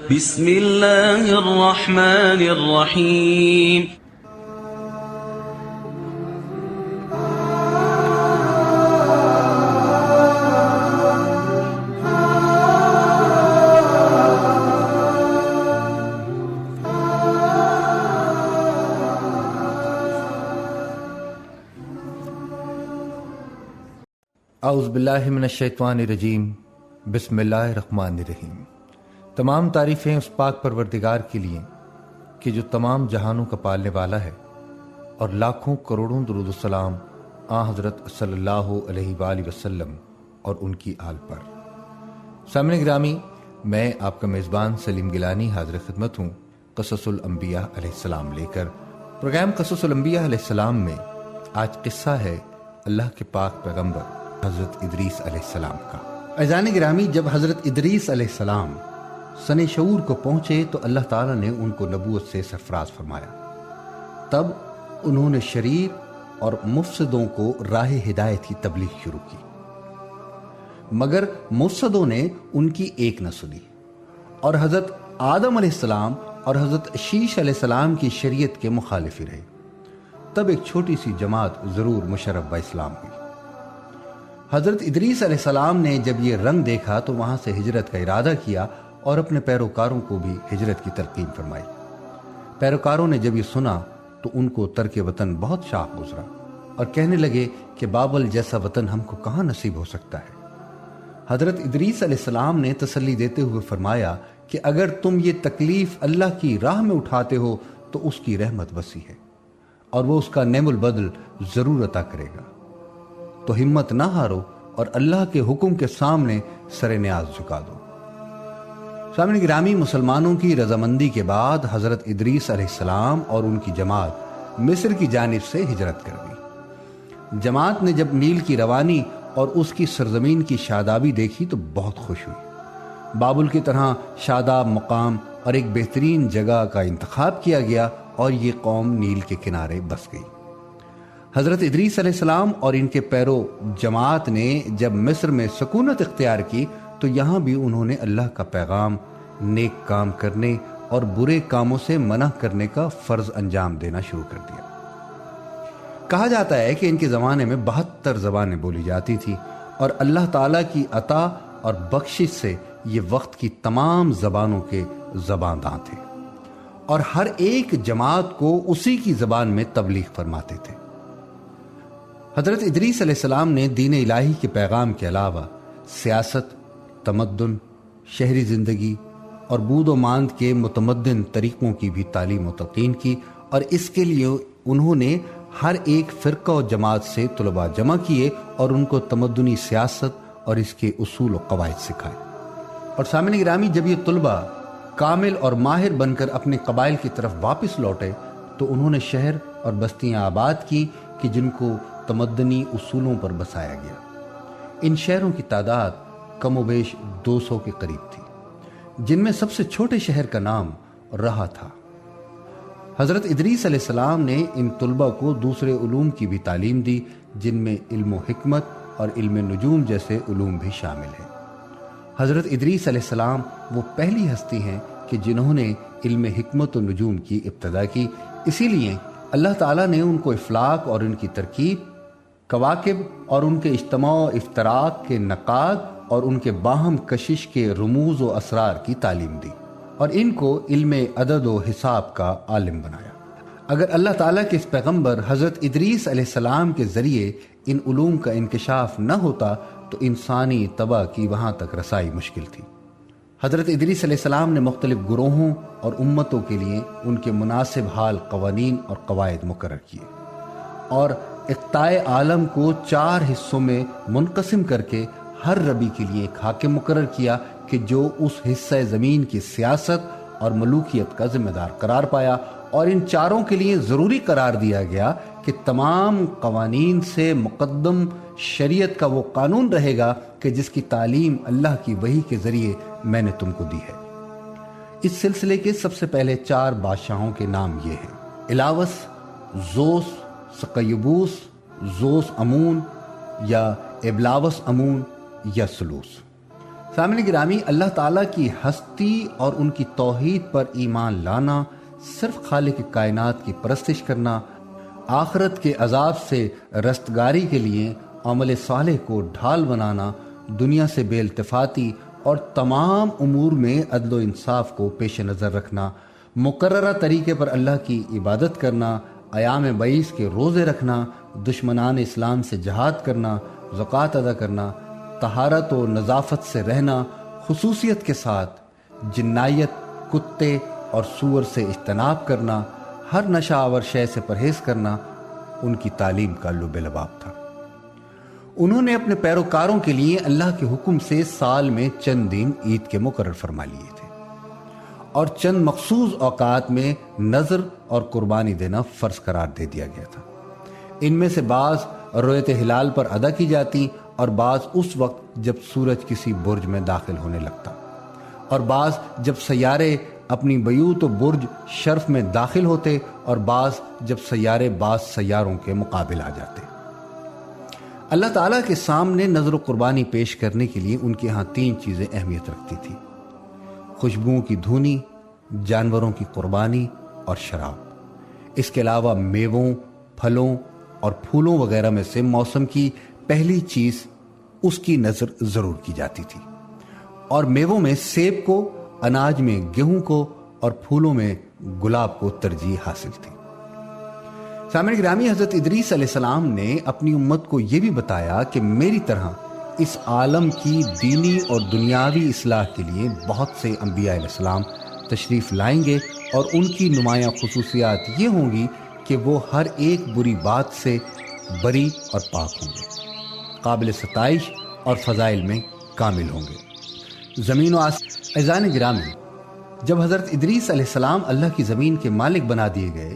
بسم اللہ الرحمن الرحیم. اعوذ باللہ من الشیطان الرجیم. بسم اللہ الرحمن الرحیم. تمام تعریفیں اس پاک پروردگار کے لیے کہ جو تمام جہانوں کا پالنے والا ہے، اور لاکھوں کروڑوں درود و سلام حضرت صلی اللہ علیہ وآلہ وسلم اور ان کی آل پر. سامعین گرامی، میں آپ کا میزبان سلیم گیلانی حاضر خدمت ہوں قصص الانبیاء علیہ السلام لے کر. پروگرام قصص الانبیاء علیہ السلام میں آج قصہ ہے اللہ کے پاک پیغمبر حضرت ادریس علیہ السلام کا. عزیزان گرامی، جب حضرت ادریس علیہ السلام سن شعور کو پہنچے تو اللہ تعالیٰ نے ان کو نبوت سے سرفراز فرمایا. تب انہوں نے شریر اور مفسدوں کو راہ ہدایت کی تبلیغ شروع کی، مگر مفسدوں نے ان کی ایک نہ سنی اور حضرت آدم علیہ السلام اور حضرت شیش علیہ السلام کی شریعت کے مخالف ہی رہے. تب ایک چھوٹی سی جماعت ضرور مشرف با اسلام ہوئی. حضرت ادریس علیہ السلام نے جب یہ رنگ دیکھا تو وہاں سے ہجرت کا ارادہ کیا اور اپنے پیروکاروں کو بھی ہجرت کی تلقین فرمائی. پیروکاروں نے جب یہ سنا تو ان کو ترک وطن بہت شاق گزرا اور کہنے لگے کہ بابل جیسا وطن ہم کو کہاں نصیب ہو سکتا ہے. حضرت ادریس علیہ السلام نے تسلی دیتے ہوئے فرمایا کہ اگر تم یہ تکلیف اللہ کی راہ میں اٹھاتے ہو تو اس کی رحمت وسیع ہے اور وہ اس کا نعم البدل ضرور عطا کرے گا. تو ہمت نہ ہارو اور اللہ کے حکم کے سامنے سر نیاز جھکا دو. سامعین گرامی، مسلمانوں کی رضامندی کے بعد حضرت ادریس علیہ السلام اور ان کی جماعت مصر کی جانب سے ہجرت کر گئی. جماعت نے جب نیل کی روانی اور اس کی سرزمین کی شادابی دیکھی تو بہت خوش ہوئی. بابل کی طرح شاداب مقام اور ایک بہترین جگہ کا انتخاب کیا گیا اور یہ قوم نیل کے کنارے بس گئی. حضرت ادریس علیہ السلام اور ان کے پیرو جماعت نے جب مصر میں سکونت اختیار کی تو یہاں بھی انہوں نے اللہ کا پیغام، نیک کام کرنے اور برے کاموں سے منع کرنے کا فرض انجام دینا شروع کر دیا. کہا جاتا ہے کہ ان کے زمانے میں 72 زبانیں بولی جاتی تھی اور اللہ تعالیٰ کی عطا اور بخشش سے یہ وقت کی تمام زبانوں کے زبانداں تھے اور ہر ایک جماعت کو اسی کی زبان میں تبلیغ فرماتے تھے. حضرت ادریس علیہ السلام نے دین الہی کے پیغام کے علاوہ سیاست، تمدن، شہری زندگی اور بود و ماند کے متمدن طریقوں کی بھی تعلیم و تلقین کی اور اس کے لیے انہوں نے ہر ایک فرقہ و جماعت سے طلباء جمع کیے اور ان کو تمدنی سیاست اور اس کے اصول و قواعد سکھائے. اور سامعین گرامی، جب یہ طلباء کامل اور ماہر بن کر اپنے قبائل کی طرف واپس لوٹے تو انہوں نے شہر اور بستیاں آباد کی کہ جن کو تمدنی اصولوں پر بسایا گیا. ان شہروں کی تعداد کم و بیش 200 کے قریب تھی، جن میں سب سے چھوٹے شہر کا نام رہا تھا. حضرت ادریس علیہ السلام نے ان طلباء کو دوسرے علوم کی بھی تعلیم دی، جن میں علم و حکمت اور علم نجوم جیسے علوم بھی شامل ہیں. حضرت ادریس علیہ السلام وہ پہلی ہستی ہیں کہ جنہوں نے علم حکمت و نجوم کی ابتدا کی. اسی لیے اللہ تعالیٰ نے ان کو افلاک اور ان کی ترکیب، کواکب اور ان کے اجتماع و افتراق کے نقاد اور ان کے باہم کشش کے رموز و اسرار کی تعلیم دی اور ان کو علم عدد و حساب کا عالم بنایا. اگر اللہ تعالیٰ کے اس پیغمبر حضرت ادریس علیہ السلام کے ذریعے ان علوم کا انکشاف نہ ہوتا تو انسانی طبع کی وہاں تک رسائی مشکل تھی. حضرت ادریس علیہ السلام نے مختلف گروہوں اور امتوں کے لیے ان کے مناسب حال قوانین اور قواعد مقرر کیے اور اقطاع عالم کو 4 حصوں میں منقسم کر کے ہر ربی کے لیے ایک حاکم مقرر کیا کہ جو اس حصہ زمین کی سیاست اور ملوکیت کا ذمہ دار قرار پایا. اور ان چاروں کے لیے ضروری قرار دیا گیا کہ تمام قوانین سے مقدم شریعت کا وہ قانون رہے گا کہ جس کی تعلیم اللہ کی وحی کے ذریعے میں نے تم کو دی ہے. اس سلسلے کے سب سے پہلے 4 بادشاہوں کے نام یہ ہیں: الاوس، زوس، سقیبوس، زوس امون یا ابلاوس امون یا سلوس. سامعین گرامی، اللہ تعالیٰ کی ہستی اور ان کی توحید پر ایمان لانا، صرف خالق کائنات کی پرستش کرنا، آخرت کے عذاب سے رستگاری کے لیے عمل صالح کو ڈھال بنانا، دنیا سے بے التفاتی اور تمام امور میں عدل و انصاف کو پیش نظر رکھنا، مقررہ طریقے پر اللہ کی عبادت کرنا، ایام بیس کے روزے رکھنا، دشمنان اسلام سے جہاد کرنا، زکوٰۃ ادا کرنا، طہارت و نظافت سے رہنا، خصوصیت کے ساتھ جنایت، کتے اور سور سے اجتناب کرنا، ہر نشہ آور شے سے پرہیز کرنا ان کی تعلیم کا لب لباب تھا۔ انہوں نے اپنے پیروکاروں کے لیے اللہ کے حکم سے سال میں چند دن عید کے مقرر فرما لیے تھے اور چند مخصوص اوقات میں نذر اور قربانی دینا فرض قرار دے دیا گیا تھا۔ ان میں سے بعض رؤیت ہلال پر ادا کی جاتی اور بعض اس وقت جب سورج کسی برج میں داخل ہونے لگتا، اور بعض جب سیارے اپنی بیوت و برج شرف میں داخل ہوتے، اور بعض جب سیارے بعض سیاروں کے مقابل آ جاتے۔ اللہ تعالیٰ کے سامنے نذر و قربانی پیش کرنے کے لیے ان کے ہاں 3 چیزیں اہمیت رکھتی تھی: خوشبوؤں کی دھونی، جانوروں کی قربانی اور شراب۔ اس کے علاوہ میووں، پھلوں اور پھولوں وغیرہ میں سے موسم کی پہلی چیز اس کی نذر ضرور کی جاتی تھی، اور میووں میں سیب کو، اناج میں گیہوں کو اور پھولوں میں گلاب کو ترجیح حاصل تھی۔ سامعین گرامی، حضرت ادریس علیہ السلام نے اپنی امت کو یہ بھی بتایا کہ میری طرح اس عالم کی دینی اور دنیاوی اصلاح کے لیے بہت سے انبیاء علیہ السلام تشریف لائیں گے، اور ان کی نمایاں خصوصیات یہ ہوں گی کہ وہ ہر ایک بری بات سے بری اور پاک ہوں گے، قابل ستائش اور فضائل میں کامل ہوں گے۔ زمین و اذان گرامی، جب حضرت ادریس علیہ السلام اللہ کی زمین کے مالک بنا دیے گئے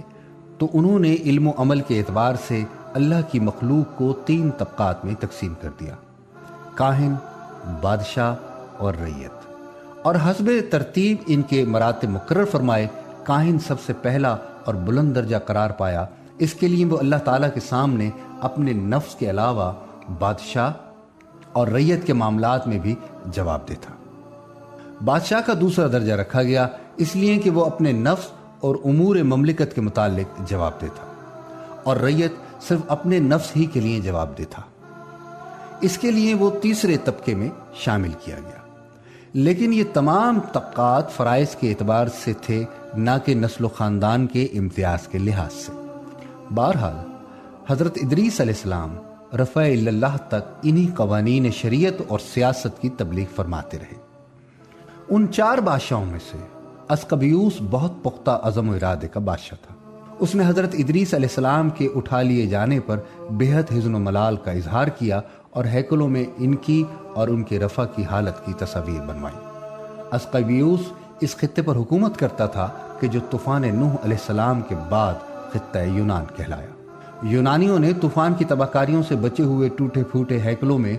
تو انہوں نے علم و عمل کے اعتبار سے اللہ کی مخلوق کو 3 طبقات میں تقسیم کر دیا: کاہن، بادشاہ اور رعیت، اور حسب ترتیب ان کے مراتب مقرر فرمائے۔ کاہن سب سے پہلا اور بلند درجہ قرار پایا، اس کے لیے وہ اللہ تعالیٰ کے سامنے اپنے نفس کے علاوہ بادشاہ اور رعیت کے معاملات میں بھی جواب دہ تھا۔ بادشاہ کا دوسرا درجہ رکھا گیا اس لیے کہ وہ اپنے نفس اور امور مملکت کے متعلق جواب دہ تھا، اور رعیت صرف اپنے نفس ہی کے لیے جواب دہ تھا، اس کے لیے وہ تیسرے طبقے میں شامل کیا گیا۔ لیکن یہ تمام طبقات فرائض کے اعتبار سے تھے، نہ کہ نسل و خاندان کے امتیاز کے لحاظ سے۔ بہرحال حضرت ادریس علیہ السلام رفع اللہ تک انہی قوانین شریعت اور سیاست کی تبلیغ فرماتے رہے۔ ان 4 بادشاہوں میں سے اسقبیوس بہت پختہ عزم و ارادے کا بادشاہ تھا۔ اس نے حضرت ادریس علیہ السلام کے اٹھا لیے جانے پر بےحد حزن و ملال کا اظہار کیا اور ہیکلوں میں ان کی اور ان کے رفع کی حالت کی تصاویر بنوائی۔ اسقبیوس اس خطے پر حکومت کرتا تھا کہ جو طوفان نوح علیہ السلام کے بعد خطہ یونان کہلایا۔ یونانیوں نے طوفان کی تباہ کاریوں سے بچے ہوئے ٹوٹے پھوٹے ہیکلوں میں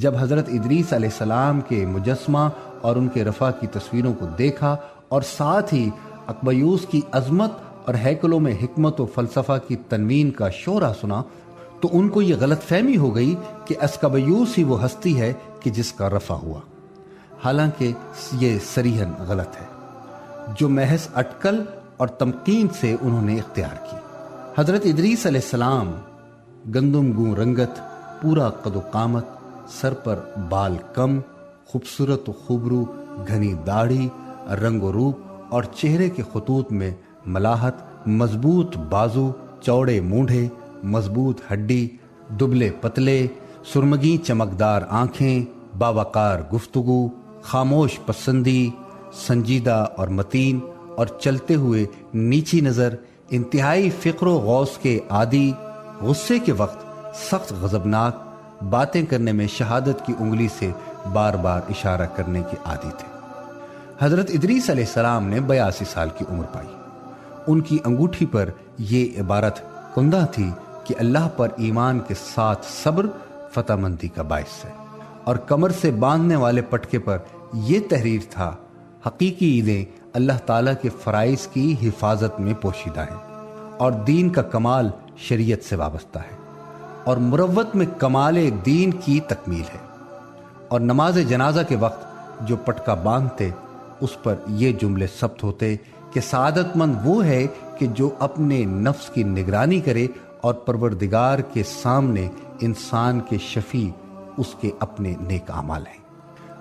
جب حضرت ادریس علیہ السلام کے مجسمہ اور ان کے رفع کی تصویروں کو دیکھا اور ساتھ ہی اسقبیوس کی عظمت اور ہیکلوں میں حکمت و فلسفہ کی تنوین کا شعرہ سنا تو ان کو یہ غلط فہمی ہو گئی کہ اسقبیوس ہی وہ ہستی ہے کہ جس کا رفع ہوا، حالانکہ یہ صریحاً غلط ہے، جو محض اٹکل اور تمکین سے انہوں نے اختیار کی۔ حضرت ادریس علیہ السلام گندم گوں رنگت، پورا قد و قامت، سر پر بال کم، خوبصورت و خوبرو، گھنی داڑھی، رنگ و روپ اور چہرے کے خطوط میں ملاحت، مضبوط بازو، چوڑے مونڈھے، مضبوط ہڈی، دبلے پتلے، سرمگی چمکدار آنکھیں، باوقار گفتگو، خاموش پسندی، سنجیدہ اور متین اور چلتے ہوئے نیچی نظر، انتہائی فقر و غوث کے عادی، غصے کے وقت سخت غضبناک، باتیں کرنے میں شہادت کی انگلی سے بار بار اشارہ کرنے کے عادی تھے۔ حضرت ادریس علیہ السلام نے 82 سال کی عمر پائی۔ ان کی انگوٹھی پر یہ عبارت کندہ تھی کہ اللہ پر ایمان کے ساتھ صبر فتح مندی کا باعث ہے، اور کمر سے باندھنے والے پٹکے پر یہ تحریر تھا: حقیقی عیدیں اللہ تعالیٰ کے فرائض کی حفاظت میں پوشیدہ ہیں، اور دین کا کمال شریعت سے وابستہ ہے، اور مروت میں کمال دین کی تکمیل ہے، اور نماز جنازہ کے وقت جو پٹکا باندھتے اس پر یہ جملے ثبت ہوتے کہ سعادت مند وہ ہے کہ جو اپنے نفس کی نگرانی کرے اور پروردگار کے سامنے انسان کے شفیع اس کے اپنے نیک اعمال ہیں۔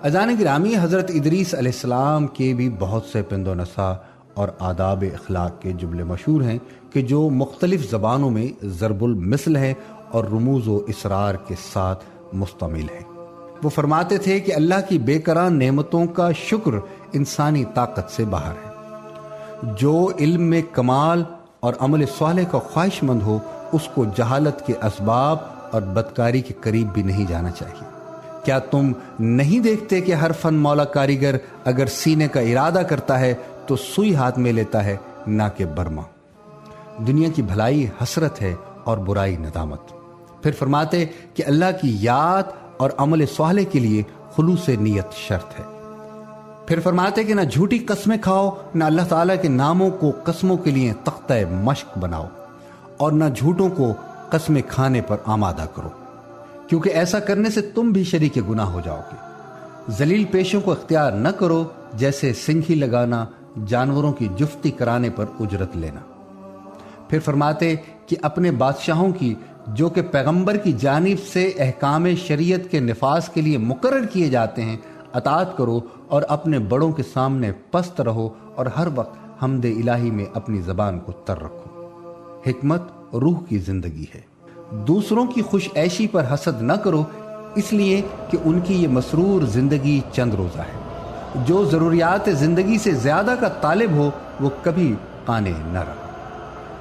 عزیزان گرامی، حضرت ادریس علیہ السلام کے بھی بہت سے پند و نسا اور آداب اخلاق کے جملے مشہور ہیں کہ جو مختلف زبانوں میں ضرب المثل ہیں اور رموز و اسرار کے ساتھ مشتمل ہیں۔ وہ فرماتے تھے کہ اللہ کی بے کران نعمتوں کا شکر انسانی طاقت سے باہر ہے۔ جو علم میں کمال اور عمل صالح کا خواہش مند ہو اس کو جہالت کے اسباب اور بدکاری کے قریب بھی نہیں جانا چاہیے۔ کیا تم نہیں دیکھتے کہ ہر فن مولا کاریگر اگر سینے کا ارادہ کرتا ہے تو سوئی ہاتھ میں لیتا ہے، نہ کہ برما۔ دنیا کی بھلائی حسرت ہے اور برائی ندامت۔ پھر فرماتے کہ اللہ کی یاد اور عمل صالح کے لیے خلوص نیت شرط ہے۔ پھر فرماتے کہ نہ جھوٹی قسمیں کھاؤ، نہ اللہ تعالیٰ کے ناموں کو قسموں کے لیے تختہ مشق بناؤ، اور نہ جھوٹوں کو قسمیں کھانے پر آمادہ کرو، کیونکہ ایسا کرنے سے تم بھی شریک گناہ ہو جاؤ گے۔ ذلیل پیشوں کو اختیار نہ کرو، جیسے سنگھی لگانا، جانوروں کی جفتی کرانے پر اجرت لینا۔ پھر فرماتے کہ اپنے بادشاہوں کی جو کہ پیغمبر کی جانب سے احکام شریعت کے نفاذ کے لیے مقرر کیے جاتے ہیں اطاعت کرو، اور اپنے بڑوں کے سامنے پست رہو، اور ہر وقت حمد الہی میں اپنی زبان کو تر رکھو۔ حکمت روح کی زندگی ہے۔ دوسروں کی خوش عیشی پر حسد نہ کرو، اس لیے کہ ان کی یہ مسرور زندگی چند روزہ ہے۔ جو ضروریات زندگی سے زیادہ کا طالب ہو وہ کبھی قانع نہ رہا۔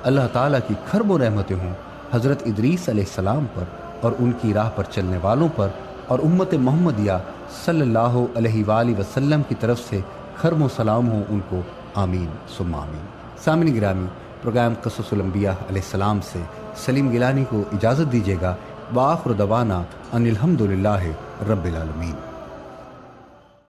اللہ تعالیٰ کی کھرب و رحمتیں ہوں حضرت ادریس علیہ السلام پر اور ان کی راہ پر چلنے والوں پر، اور امت محمدیہ صلی اللہ علیہ وآلہ وسلم کی طرف سے کھرم و سلام ہوں ان کو، آمین ثم آمین۔ سامعین گرامی، پروگرام قصص الانبیاء علیہ السلام سے سلیم گیلانی کو اجازت دیجیے گا۔ وآخر دعوانا ان الحمد للہ رب العالمین۔